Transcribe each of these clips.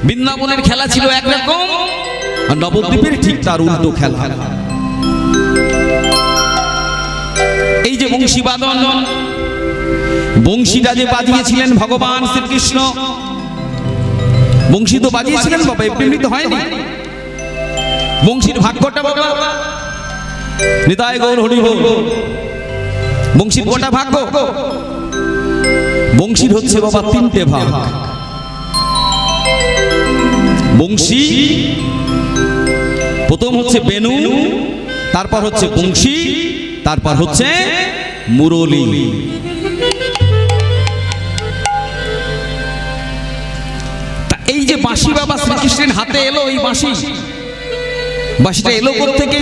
বৃন্দাবনের খেলা ছিল একরকম, আর নবদ্বীপের ঠিক তার উল্টো খেলা। এই যে বংশী বাদন, বংশীটা যে বাজিয়েছিলেন ভগবান শ্রীকৃষ্ণ, বংশী তো বাজিয়েছিলেন বাবা, এমনি তো হয়নি। বংশীর ভাগ্যটা বাবা, নিতাই গৌর হরি বল। বংশীর কটা ভাগ্য? বংশীর হচ্ছে বাবা তিনটে ভাগ। বংশী প্রথম হচ্ছে বেনু, তারপর হচ্ছে বংশী, তারপর হচ্ছে মুরলী। এই যে বাঁশি বাবা শ্রীকৃষ্ণের হাতে এলো, এই বাঁশি, বাঁশিটা এলো কোত্থেকে?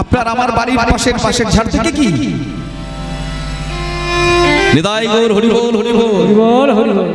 আপনার আমার বাড়ির পাশের ঝাড় থেকে কি? নিতাই গৌর হরি বল, হরি বল, হরি বল, হরি বল।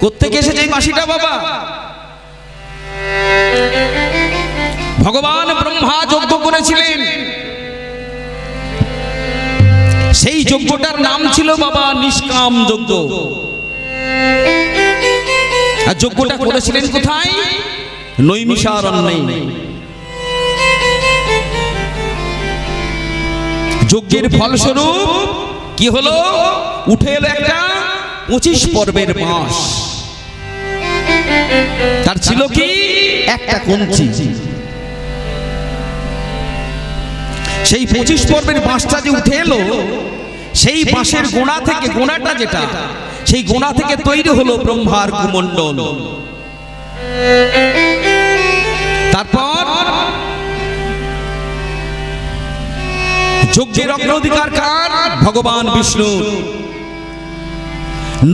কোত্থেকে এসেছে এই বাঁশিটা বাবা? ভগবান ব্রহ্মা যজ্ঞ করেছিলেন, সেই যজ্ঞটার নাম ছিল বাবা নিষ্কাম যজ্ঞ। আর যজ্ঞটা করেছিলেন কোথায়? নৈমিষারণ্যে। যজ্ঞের ফলস্বরূপ কি হলো? উঠে এলো একটা 25 পর্বের বাঁশ। তার ছিল কি? একটা কঞ্চি। সেই 25 পর্বের বাঁশটা যে উঠে এলো, সেই বাঁশের গোড়া থেকে, গোড়াটা যেটা, সেই গোড়া থেকে তৈরি হলো ব্রহ্মার কুমণ্ডল। তারপর যজ্ঞের অগ্রাধিকার কার? ভগবান বিষ্ণু।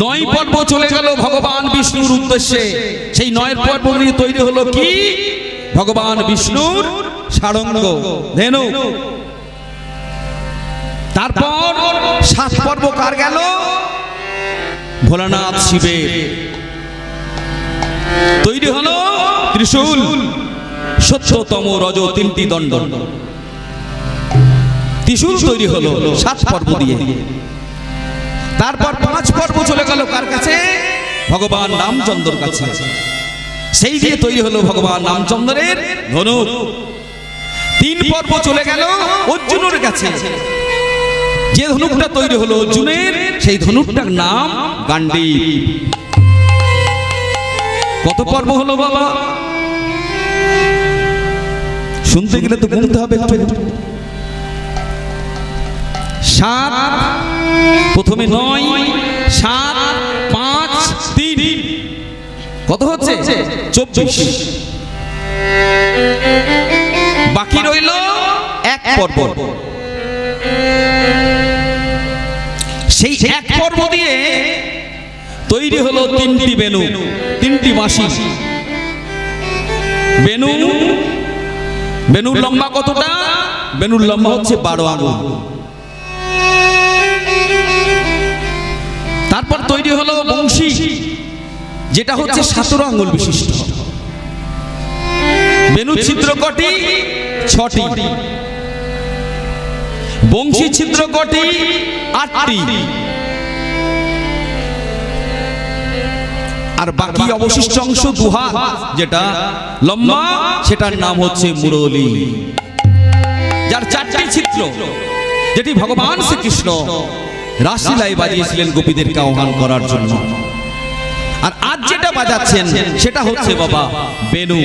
9 পর্ব চলে গেল ভগবান বিষ্ণুর উদ্দেশ্যে। সেই 9 পর্ব নিয়ে তৈরি হলো কি? ভগবান বিষ্ণুর সারঙ্গ ধেনু। তারপর 7 পর্ব কার গেল? ভোলানাথ শিবের। তৈরি হলো ত্রিশূল, সত্যতম রজ 3টি দণ্ড। ত্রিশূল তৈরি হলো 7 পর্ব দিয়ে। তারপর 5 পর্ব চলে গেল কার কাছে? ভগবান রামচন্দ্রের কাছে। সেই দিয়ে তৈরি হলো ভগবান রামচন্দ্রের ধনুক। 3 পর্ব চলে গেল অর্জুনের কাছে। যে ধনুকটা তৈরি হলো অর্জুনের, সেই ধনুকটার নাম গান্ডীব। কত পর্ব হলো বাবা? শুনতে গেলে তো গুনতে হবে। 7, প্রথমে 9, 7, 5, 3, কত হচ্ছে? 24। বাকি রইল 1 পর্ব। সেই 1 পর্ব দিয়ে তৈরি হলো 3টি বেনু, 3টি বাঁশি। বেনু, বেনুর লম্বা কতটা? বেনুর লম্বা হচ্ছে 12 আঙুল। তারপর তৈরি হলো বংশী, যেটা হচ্ছে 17 আঙুল বিশিষ্ট। বেনু ছিদ্র কটি? 6টি। বংশী ছিদ্র কটি? 8টি। আর বাকি অবশিষ্ট অংশ 2 হাত যেটা লম্বা, সেটার নাম হচ্ছে মুরলী, যার 4টি ছিদ্র, যেটি ভগবান শ্রীকৃষ্ণ রাসলীলায় বাজিয়েছিলেন গোপীদেরকে আহ্বান করার জন্য। আর আজ যেটা বাজাচ্ছেন সেটা হচ্ছে বাবা বেনু।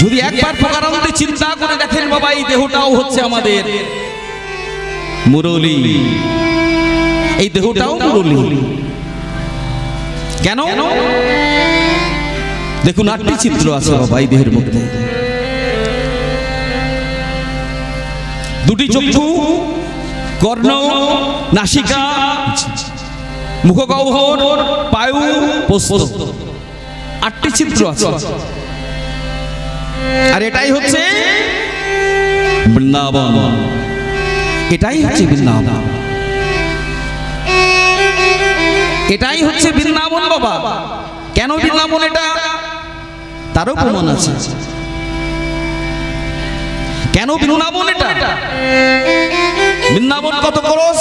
যদি একবার প্রকারান্তে চিন্তা করে দেখেন বাবা, এই দেহটাও হচ্ছে আমাদের মুরলী। এই দেহটাও মুরলী। কেন? দেখুন 8টি চিত্র আছে বাবা এই দেহের মধ্যে। 2টি চক্ষু, কর্ণ, নাসিকা, মুখগহ্বর, পায়ু, প্রস্থ। 8টি চিত্র আছে। আর এটাই হচ্ছে বৃন্দাবন। এটাই হচ্ছে বৃন্দাবন। এটাই হচ্ছে বৃন্দাবন বাবা। কেন বৃন্দাবন? এটা তারও প্রমাণ আছে। কেন বৃন্দাবন? এটা বৃন্দাবন কত ক্রোশ?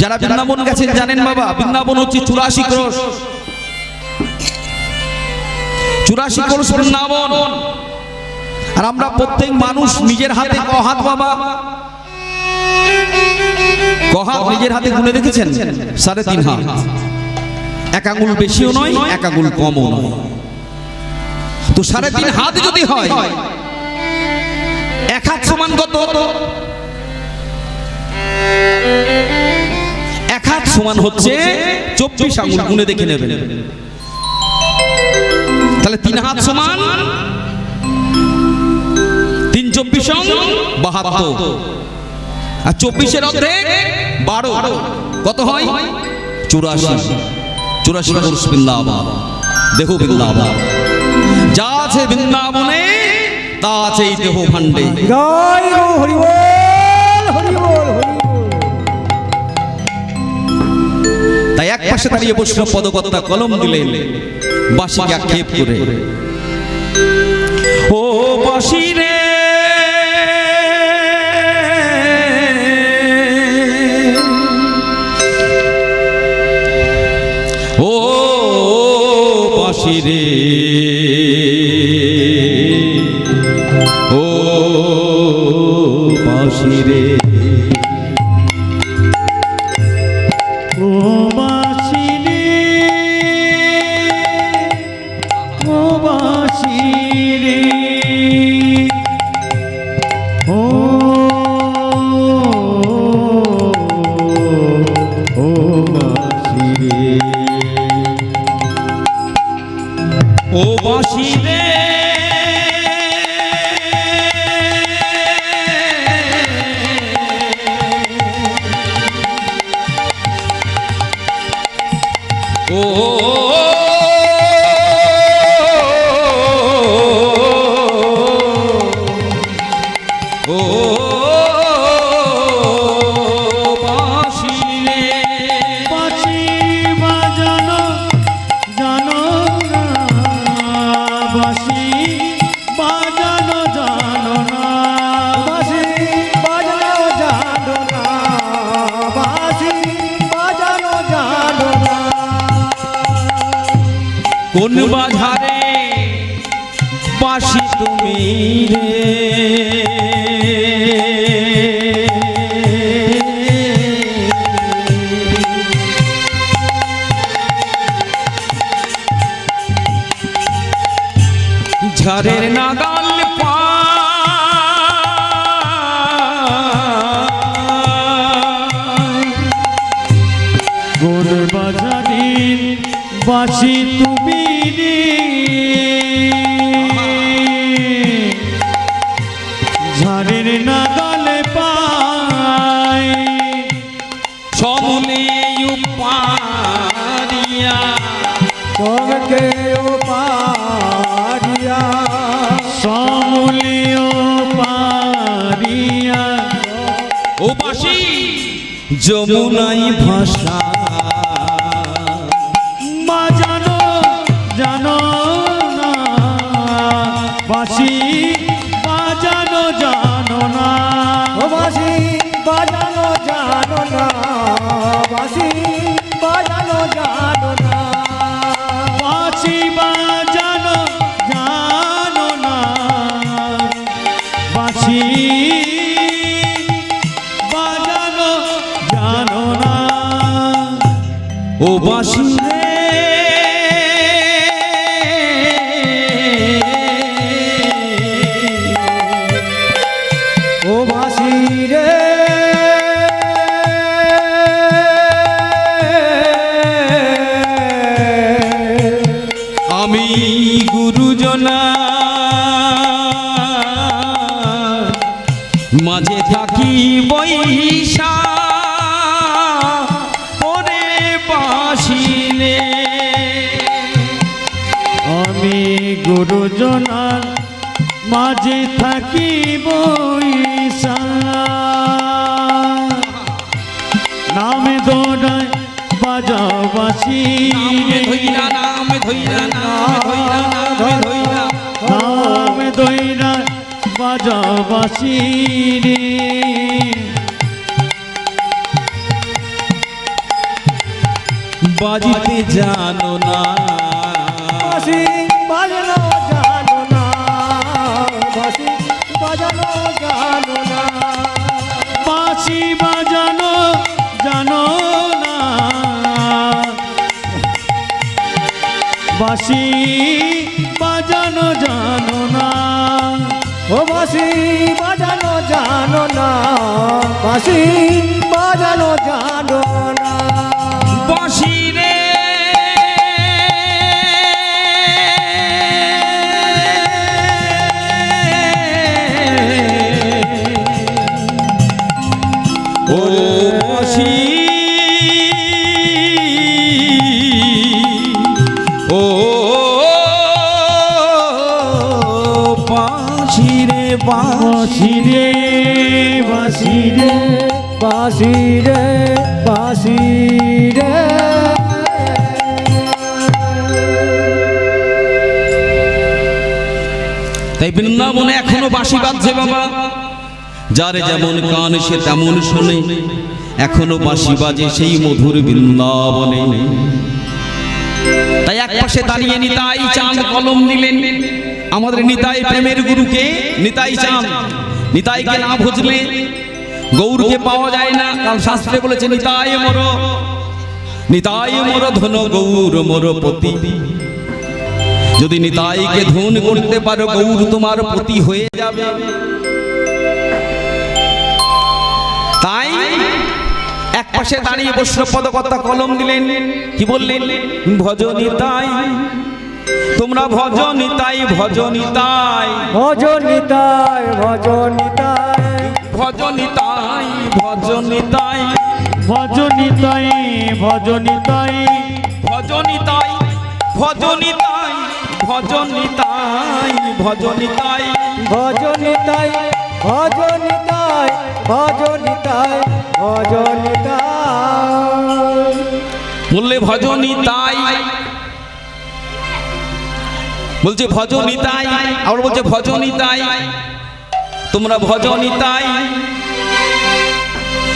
যারা বৃন্দাবন গেছেন জানেন বাবা, বৃন্দাবন হচ্ছে 84 ক্রোশ। 84 ক্রোশ বৃন্দাবন। আর আমরা প্রত্যেক মানুষ নিজের হাতে কহাত বাবা, কহাত নিজের হাতে গুনে দেখেছেন? 3.5 হাত। এক আঙুল বেশিও নয়, এক আঙুল কমও নয়। তো 3.5 হাত যদি হয়, এক হাত সমান কত? এক হাত সমান হচ্ছে 24 আঙুল। গুনে দেখে নেবেন। তাহলে 3 হাত সমান 3 24 72, আর 24-এর অর্ধেক 12, কত হয়? 84। 84 ক্রোশ বৃন্দাবন। দেখো বৃন্দাবন যা আছে বৃন্দাবনে তা আছে এই দেহ ভাণ্ডে। জয় গো হরি বল, হরি বল, হরি বল। তাই এক পাশে দাঁড়িয়ে বৈষ্ণব পদকর্তা কলম দিলেন বাঁশিকে আক্ষেপ করে, ও বাঁশি রে ও বাঁশি রে ও বাঁশি রে ও বাঁশি রে, ও বাঁশি রে, ও বাঁশি রে, ও বাঁশি রে ও ও বাঁশি রে, বাঁশি বাজানো জানো না, বাঁশি বাজানো জানো না, বাঁশি বাজানো জানো না, বাঁশি বাজানো জানো না। কোন বাজারে বাঁশি তুমি রে, ঝড়ের নাগাল গোল বাজারের বাঁশি তুমি রে, ঝড়ের নাগালে পায় সমলে উপারিয়া তোমাকে পারিয়া, সমলে পারিয়া, ও বাঁশি যমুনাই ভাষা বাজানো জানো না, বাঁশি বাজানো জানো না, ও বাঁশি বাজানো জানো না, বাঁশি বাজানো জানো না, বাঁশি বাজানো জানো না, বাঁশি বাজানো জানো না। ও বাঁশি রে ও বাঁশি রে, আমি গুরুজনা মাঝে থাকি বৈশা ওরে বাঁশি রে, আমি গুরুজনার মাঝে থাকি বৈশা, নামে দৌড়ায় বাজাও বাঁশি নামে ধইরা নামে ধইরা নামে ধইরা নামে ধইরা নামে দৌড়ায় বাজাও বাঁশি রে বাজিতে জানো না বাঁশি বাজানো জানো না, বাঁশি বাজানো জানো না, বাঁশি বাজানো জানো না বাঁশি বাজানো জানো না ও বাঁশি বাজানো জানো না, বাঁশি বাজানো জানো না। বাঁশি রে ও বাঁশি ও বাঁশি রে বাঁশি রে বাঁশি রে বাঁশি রে বাঁশি রে তাই বৃন্দাবনে এখনো বাঁশি বাজছে বাবা, যার যেমন কান সে তেমন শোনে, এখনো বাঁশি বাজে সেই মধুর বৃন্দাবনে। তাই এক পাশে দাঁড়িয়ে নিতাই চাঁদ কলম দিলেন, আমাদের নিতাই প্রেমের গুরুকে নিতাই চাঁদ। নিতাইকে না ভজলে গৌরকে পাওয়া যায় না, কারণ শাস্ত্রে বলেছে নিতাই মোর, নিতাই মোর ধন গৌর মোর পতি। যদি নিতাইকে ধন করতে পারো, গৌর তোমার পতি হয়ে যাবে। তাই এক পাশে দাঁড়িয়ে বৈষ্ণব পদকর্তা কলম দিলেন, কি বললেন? ভজ নিতাই, তোমরা ভজ নিতাই, ভজ নিতাই, ভজ নিতাই, ভজ নিতাই, ভজ নিতাই, ভজ নিতাই, ভজনিতাই ভজনিতাই ভজ নিতাই, ভজ নিতাই, ভজ নিতাই, ভজ নিতাই, ভজ নিতাই, ভজ নিতাই, ভজ নিতাই, ভজ নিতাই। বললে ভজ নিতাই, বলছে ভজ নিতাই, আবার বলছে ভজ নিতাই, তোমরা ভজ নিতাই,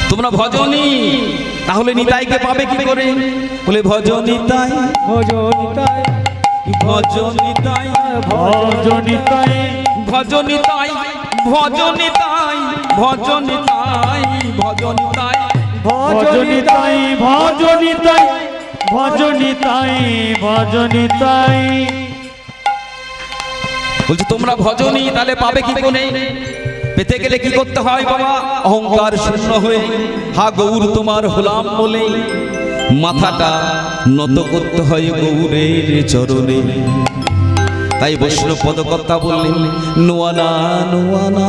তোমরা ভজনি, তাহলে নিতাইকে পাবে কি করে? বলে ভজ নিতাই, ভজ নিতাই, ভজ নিতাই, ভজনিতাই ভজ নিতাই, ভজ নিতাই, ভজ নিতাই, ভজ নিতাই, ভজনিতাই ভজনিতাই ভজনিতাই ভজনিতাই বলছে তোমরা ভজনি, তাহলে পাবে কি করে? পেতে গেলে কি করতে হয় বাবা? অহংকার শূন্য হয়ে হা গৌর তোমার হলাম বলে মাথাটা নত করতে হয় গৌরের চরণে। তাই বৈষ্ণব পদকর্তা বললেন নোয়ানা নোয়ানা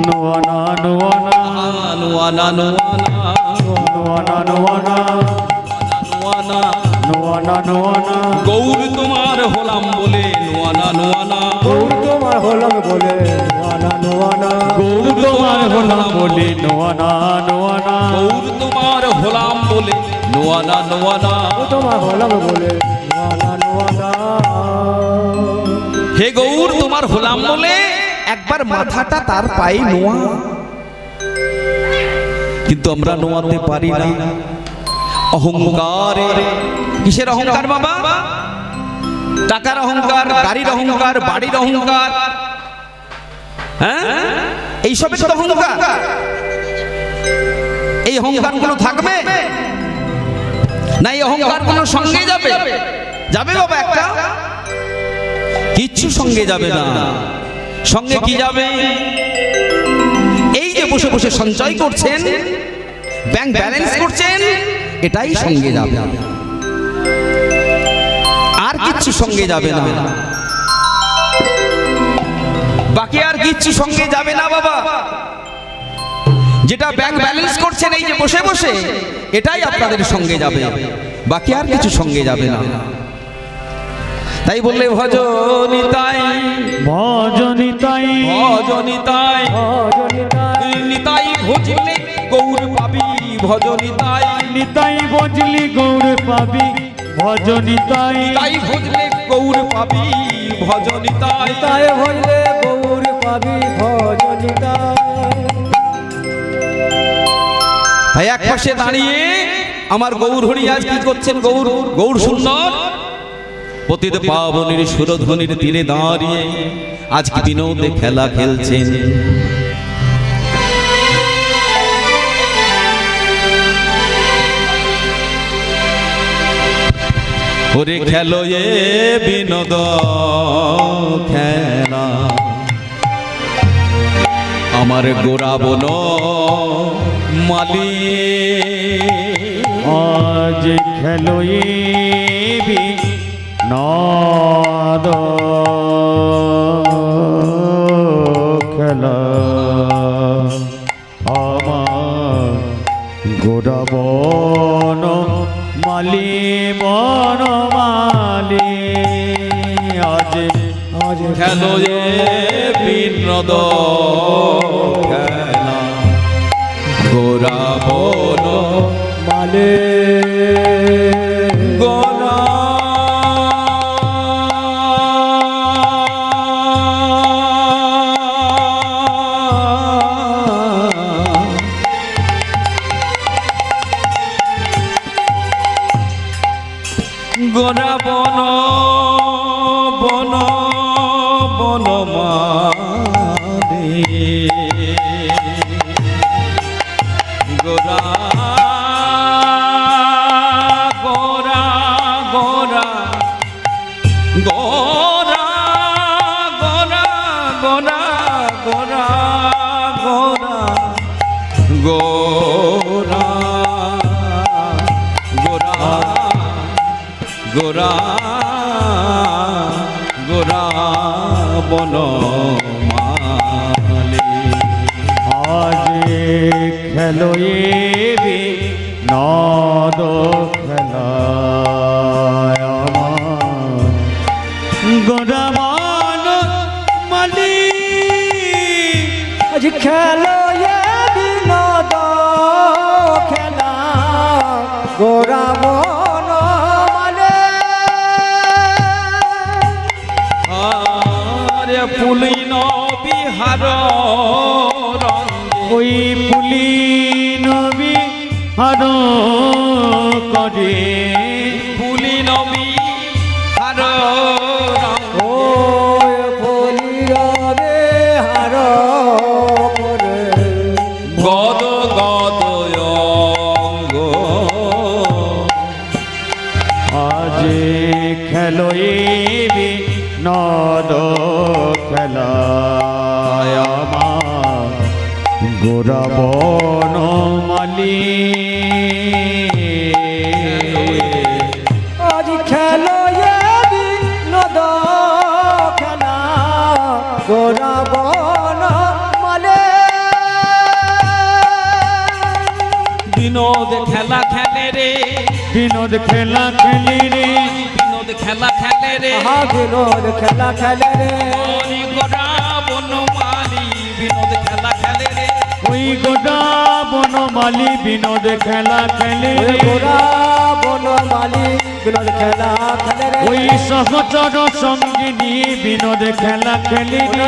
নোয়ানা নোয়ানা নোয়ানা নোয়ানা নোয়ানা নোয়ানা নোয়ানা, নোয়ানা নোয়ানা গৌর তোমার হলাম বলে নোয়ানা নোয়ানা, গৌর তোমার হলাম বলে নোয়ানা নোয়ানা, গৌর তোমার হলাম বলে নোয়ানা নোয়ানা গৌর তোমার হলাম বলে নোয়ানা নোয়ানা। তোমার হলাম বলে নোয়ানা নোয়ানা। হে গৌর তোমার হলাম বলে একবার মাথাটা তার পায়ে নোয়া। কিন্তু আমরা নোয়াতে পারি না, অহংকারে। কিসের অহংকার বাবা? টাকার অহংকার, গাড়ির অহংকার, বাড়ির অহংকার, হ্যাঁ এইসবের তো অহংকার। এই অহংকার গুলো থাকবে না? এই অহংকার গুলো সঙ্গে যাবে? যাবে বাবা একটা? কিচ্ছু সঙ্গে যাবে না। সঙ্গে কি যাবে? এই যে বসে বসে সঞ্চয় করছেন, ব্যাংক ব্যালেন্স করছেন, এটাই সঙ্গে যাবে, আর কিচ্ছু সঙ্গে যাবে না। বাকি আর কিচ্ছু সঙ্গে যাবে না বাবা। যেটা ব্যাংক ব্যালেন্স করছেন এই যে বসে বসে, এটাই আপনাদের সঙ্গে যাবে, বাকি আর কিছু সঙ্গে যাবে না। তাই বললে ভজনিতাই, ভজনিতাই ভজনিতাই, ভজনিতাই, নিতাই ভজলে গৌর পাবি, ভজনিতাই, নিতাই বজলি গৌর পাবি, ভজনিতাই তাই ভজলে গৌর পাবি, ভজনিতাই, তাই ভজলে গৌর পাবি, ভজ তাই এক পাশে দাঁড়িয়ে আমার গৌর হরি আজ কি করছেন? গৌর গৌর সুন্দর পতিত পাবনের সুরধ্বনির তীরে দাঁড়িয়ে আজ কি বিনোদে খেলা খেলছেন। ওরে খেলো এ বিনোদ খেলা আমার গোরাবন মালি আজ খেলোই নদ খেলা আমার গোরাবন মালি বন মালি আজ খেলো এ বিনোদ খেলা গোরাবন মালে গোরা গোরা বন বন বন মারে গোরা গোরা গোরা গোরা গোরা গোরা গোরা গোরা গোরা গোরা গোরা গোরা বন মালি আজ খেলোই নদ খেলা আমার গোরাবন মালি আজ খেলো এ বিনোদ খেলা গোরাবন মালে আরে পুলিন বিহার রঙ্গে ওই পুলি নবী হার করে পুলিন বিহার রঙ্গে ও ফলিরবে হার করে গদ গদ অঙ্গ আজ খেলোই নদ খেলা আমার গোরাবন মালি আজ খেলো এ বিনোদ খেলা গোরাবন মালে বিনোদ খেলা খেলে রে বিনোদ খেলা খেলি রে বিনোদ খেলা খেলে রে আহা বিনোদ খেলা খেলে রে ওই গোরা বনমালী বিনোদ খেলা খেলে রে ওই গোটা বনমালী বিনোদ খেলা খেলি ওই রে গোরা বনমালী বিনোদ খেলা খেলে রে ওই সহচর সঙ্গিনী বিনোদ খেলা খেলি রে